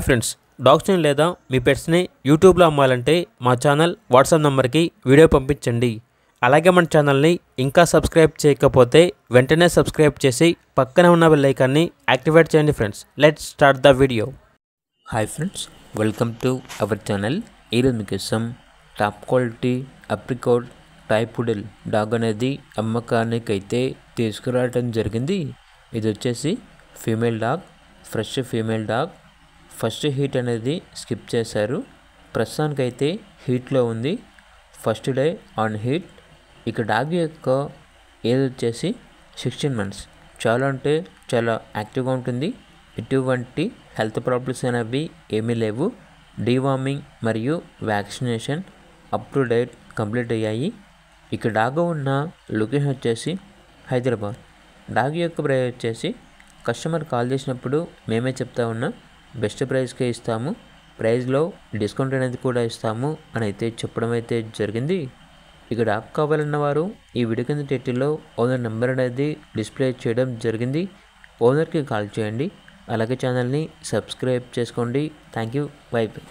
Friends, డాగ్స్ని లేదా మీ పెట్స్ని యూట్యూబ్లో అమ్మాలంటే మా ఛానల్ వాట్సాప్ నెంబర్కి వీడియో పంపించండి. అలాగే మన ఛానల్ని ఇంకా సబ్స్క్రైబ్ చేయకపోతే వెంటనే సబ్స్క్రైబ్ చేసి పక్కన ఉన్న బెల్ ఐకాన్ని యాక్టివేట్ చేయండి. Friends, let's start the video. Hi friends, welcome to our channel. ఈరోజు మీకోసం top quality apricot toy poodle dog అనేది అమ్మకానికి అయితే తీసుకురావడం జరిగింది. ఇది వచ్చేసి female dog, fresh female dog. First heat అనేది స్కిప్ చేశారు. ప్రస్తుతానికైతే హీట్లో ఉంది. First day on heat. ఇక డాగ్ యొక్క ఏజ్ వచ్చేసి 16 months. చాలా అంటే చాలా యాక్టివ్గా ఉంటుంది. ఎటువంటి హెల్త్ ప్రాబ్లమ్స్ అనేవి ఏమీ లేవు. డీవార్మింగ్ మరియు vaccination up to date complete అయ్యాయి. ఇక డాగ్ ఉన్న లొకేషన్ వచ్చేసి హైదరాబాద్. డాగ్ యొక్క ప్రైస్ వచ్చేసి కస్టమర్ కాల్ చేసినప్పుడు మేమే చెప్తా ఉన్నాం, బెస్ట్ ప్రైస్కే ఇస్తాము, ప్రైస్లో డిస్కౌంట్ అనేది కూడా ఇస్తాము అని అయితే చెప్పడం అయితే జరిగింది. ఇక డాగ్ కావాలన్న వారు ఈ వీడియో కింద టైటిల్లో ఓనర్ నెంబర్ అనేది డిస్ప్లే చేయడం జరిగింది. ఓనర్కి కాల్ చేయండి. అలాగే ఛానల్ని సబ్స్క్రైబ్ చేసుకోండి. Thank you. By by.